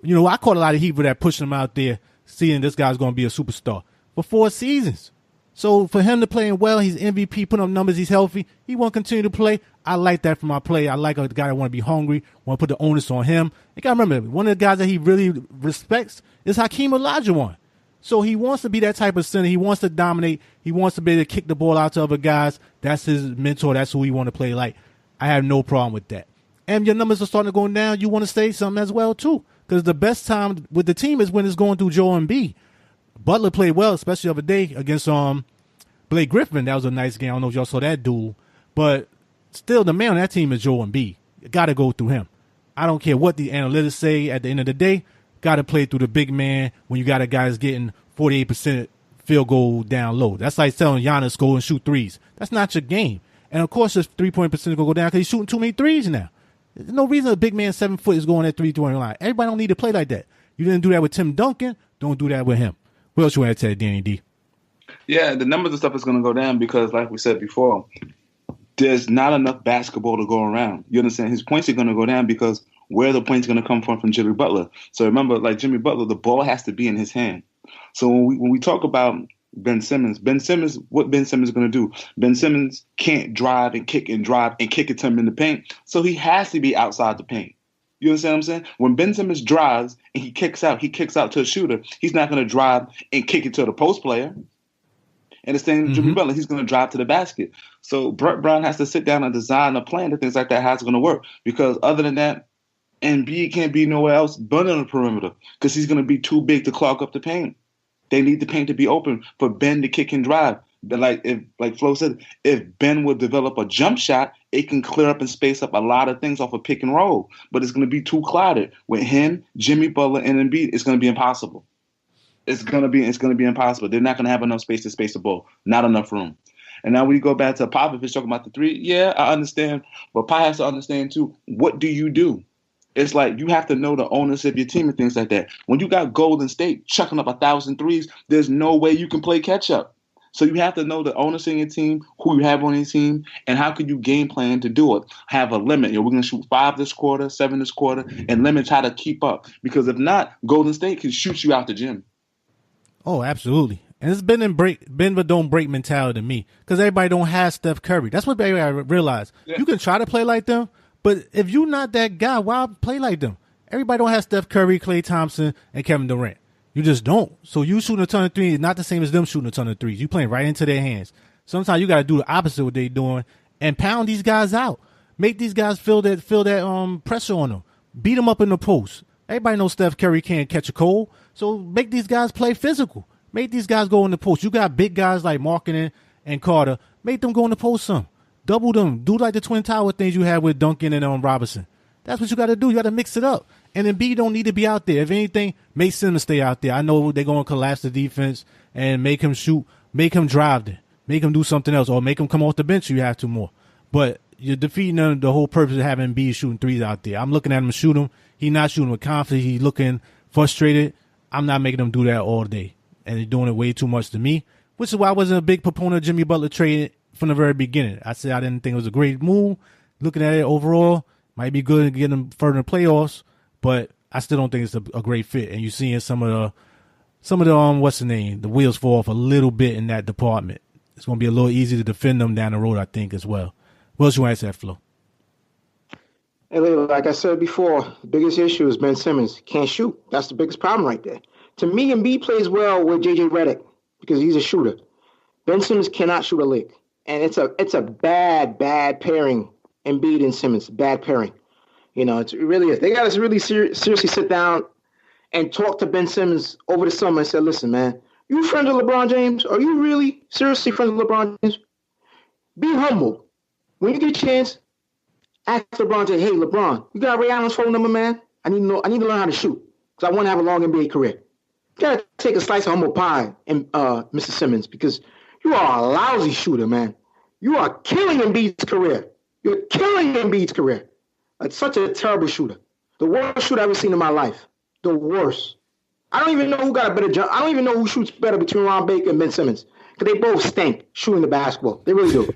You know, I caught a lot of heat for that, pushing him out there, seeing this guy's going to be a superstar for 4 seasons. So for him to play well, he's MVP, putting up numbers, he's healthy. He won't continue to play. I like that from my play. I like a guy that want to be hungry, want to put the onus on him. You got to remember, one of the guys that he really respects is Hakeem Olajuwon. So he wants to be that type of center. He wants to dominate. He wants to be able to kick the ball out to other guys. That's his mentor. That's who he want to play like. I have no problem with that. And your numbers are starting to go down. You want to say something as well, too. Because the best time with the team is when it's going through Joel Embiid. Butler played well, especially the other day against Blake Griffin. That was a nice game. I don't know if y'all saw that duel. But still, the man on that team is Joel Embiid. You got to go through him. I don't care what the analytics say. At the end of the day, got to play through the big man when you got a guy that's getting 48% field goal down low. That's like telling Giannis go and shoot threes. That's not your game. And, of course, his three-point percentage going to go down because he's shooting too many threes now. There's no reason a big man 7 foot is going at 3-point line. Everybody don't need to play like that. You didn't do that with Tim Duncan. Don't do that with him. What else you want to tell Danny D? Yeah, the numbers and stuff is going to go down because, like we said before, there's not enough basketball to go around. You understand? His points are going to go down because where are the points going to come from Jimmy Butler? So remember, like Jimmy Butler, the ball has to be in his hand. So when we talk about Ben Simmons, what Ben Simmons is going to do? Ben Simmons can't drive and kick it to him in the paint. So he has to be outside the paint. You understand what I'm saying? When Ben Simmons drives and he kicks out to a shooter. He's not going to drive and kick it to the post player. And the same Jimmy Butler, he's going to drive to the basket. So Brett Brown has to sit down and design a plan and things like that, how it's going to work. Because other than that, Embiid can't be nowhere else but on the perimeter because he's going to be too big to clog up the paint. They need the paint to be open for Ben to kick and drive. But like Flo said, if Ben would develop a jump shot, it can clear up and space up a lot of things off of pick and roll. But it's going to be too clouded. With him, Jimmy Butler, and Embiid, it's going to be impossible. It's going to be impossible. They're not going to have enough space to space the ball. Not enough room. And now when you go back to Popovich talking about the three, yeah, I understand. But Pop has to understand, too, what do you do? It's like you have to know the owners of your team and things like that. When you got Golden State chucking up 1,000 threes, there's no way you can play catch up. So you have to know the owners in your team, who you have on your team, and how can you game plan to do it. Have a limit. We're going to shoot 5 this quarter, 7 this quarter, and limits how to keep up. Because if not, Golden State can shoot you out the gym. Oh, absolutely. And it's been but don't break mentality to me because everybody don't have Steph Curry. That's what everybody realize. Yeah. You can try to play like them, but if you're not that guy, why play like them? Everybody don't have Steph Curry, Klay Thompson, and Kevin Durant. You just don't. So you shooting a ton of threes, not the same as them shooting a ton of threes. You playing right into their hands. Sometimes you got to do the opposite of what they're doing and pound these guys out. Make these guys feel that pressure on them. Beat them up in the post. Everybody knows Steph Curry can't catch a cold. So make these guys play physical. Make these guys go in the post. You got big guys like Markkanen and Carter. Make them go in the post some. Double them. Do like the Twin Tower things you had with Duncan and Robinson. That's what you got to do. You got to mix it up. And Embiid don't need to be out there. If anything, make Simmons stay out there. I know they're going to collapse the defense and make him shoot. Make him drive there. Make him do something else. Or make him come off the bench if you have to more. But you're defeating the whole purpose of having Embiid shooting threes out there. I'm looking at him shoot him. He's not shooting with confidence. He's looking frustrated. I'm not making him do that all day. And he's doing it way too much to me, which is why I wasn't a big proponent of Jimmy Butler trade from the very beginning. I said I didn't think it was a great move. Looking at it overall, might be good to get him further in the playoffs, but I still don't think it's a great fit. And you're seeing some of the what's the name? The wheels fall off a little bit in that department. It's going to be a little easy to defend them down the road, I think, as well. What else you want to say, Flo? Hey, like I said before, the biggest issue is Ben Simmons can't shoot. That's the biggest problem right there. To me, Embiid plays well with J.J. Redick because he's a shooter. Ben Simmons cannot shoot a lick. And it's a bad pairing, Embiid and Simmons, bad pairing. You know, it really is. They got to really seriously sit down and talk to Ben Simmons over the summer and say, listen, man, you friends with LeBron James? Are you really seriously friends with LeBron James? Be humble. When you get a chance, ask LeBron, say, hey, LeBron, you got Ray Allen's phone number, man? I need to learn how to shoot because I want to have a long NBA career. You got to take a slice of humble pie, Mr. Simmons, because you are a lousy shooter, man. You are killing Embiid's career. You're killing Embiid's career. It's such a terrible shooter. The worst shooter I've ever seen in my life. The worst. I don't even know who got a better jump. I don't even know who shoots better between Ron Baker and Ben Simmons because they both stink shooting the basketball. They really do.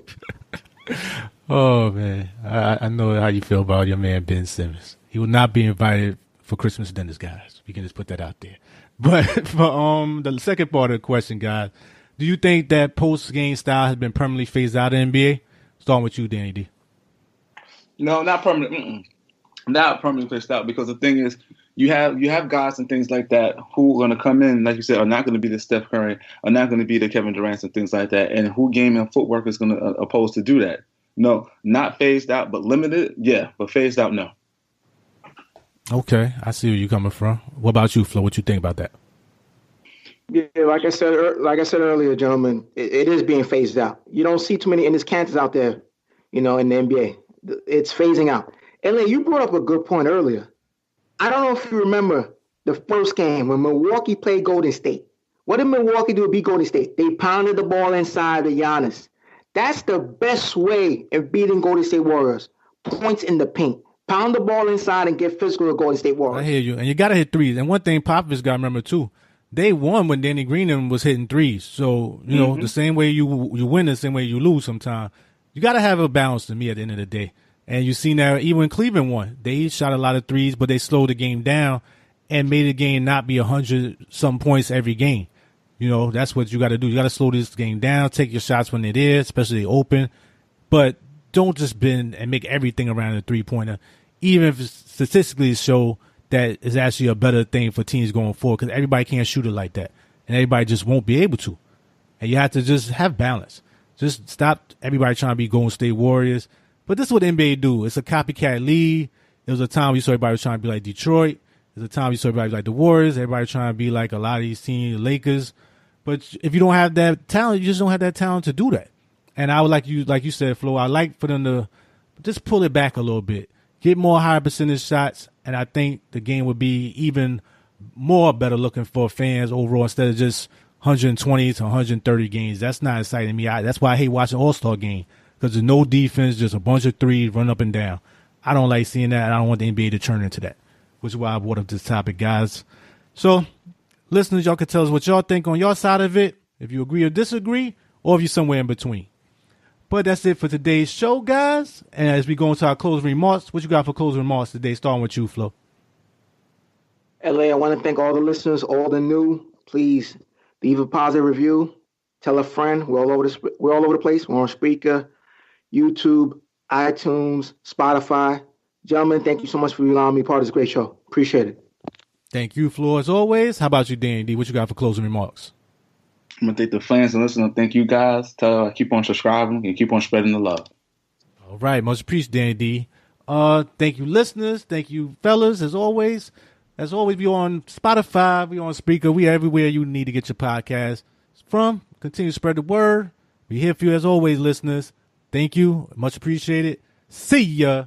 Oh, man. I know how you feel about your man Ben Simmons. He will not be invited for Christmas dinners, guys. We can just put that out there. But for the second part of the question, guys, do you think that post-game style has been permanently phased out of the NBA? Starting with you, Danny D. No, not permanent. Not permanently phased out, because the thing is, you have guys and things like that who are going to come in, like you said, are not going to be the Steph Curry, are not going to be the Kevin Durant and things like that, and who game and footwork is going to oppose to do that. No, not phased out, but limited, yeah, but phased out, no. Okay, I see where you're coming from. What about you, Flo? What you think about that? Yeah, like I said earlier, gentlemen, it is being phased out. You don't see too many Ennis Cantons out there, in the NBA. It's phasing out. And you brought up a good point earlier. I don't know if you remember the first game when Milwaukee played Golden State. What did Milwaukee do to beat Golden State? They pounded the ball inside of Giannis. That's the best way of beating Golden State Warriors. Points in the paint. Pound the ball inside and get physical with Golden State Warriors. I hear you. And you got to hit threes. And one thing Popovich got to remember, too, they won when Danny Green was hitting threes. So, you know, the same way you win, the same way you lose sometimes. You got to have a balance to me at the end of the day. And you see now, even when Cleveland won, they shot a lot of threes, but they slowed the game down and made the game not be 100-some points every game. You know, that's what you got to do. You got to slow this game down, take your shots when they're there, especially open. But don't just bend and make everything around a three-pointer, even if statistically show that is actually a better thing for teams going forward, because everybody can't shoot it like that. And everybody just won't be able to. And you have to just have balance. Just stop everybody trying to be Golden State Warriors. But this is what the NBA do. It's a copycat league. There was a time we saw everybody was trying to be like Detroit. There's a time we saw everybody like the Warriors. Everybody trying to be like a lot of these teams, the Lakers. But if you don't have that talent, you just don't have that talent to do that. And I would like you said, Flo, I like for them to just pull it back a little bit, get more higher percentage shots, and I think the game would be even more better looking for fans overall instead of just 120 to 130 games. That's not exciting to me. That's why I hate watching All-Star game, because there's no defense, just a bunch of threes run up and down. I don't like seeing that, and I don't want the NBA to turn into that, which is why I brought up this topic, guys. So, listeners, y'all can tell us what y'all think on your side of it, if you agree or disagree, or if you're somewhere in between. But that's it for today's show, guys. And as we go into our closing remarks, what you got for closing remarks today, starting with you, Flo? LA, I want to thank all the listeners, all the new. Please leave a positive review. Tell a friend. We're all over the place. We're on Spreaker, YouTube, iTunes, Spotify. Gentlemen, thank you so much for allowing me part of this great show. Appreciate it. Thank you, Flo, as always. How about you, Danny D? What you got for closing remarks? I'm going to thank the fans and listeners. Thank you, guys. Keep on subscribing and keep on spreading the love. All right. Much appreciated, Danny D. Thank you, listeners. Thank you, fellas, as always. As always, we on Spotify. We on Spreaker. We everywhere you need to get your podcast from. Continue to spread the word. We here for you, as always, listeners. Thank you. Much appreciated. See ya.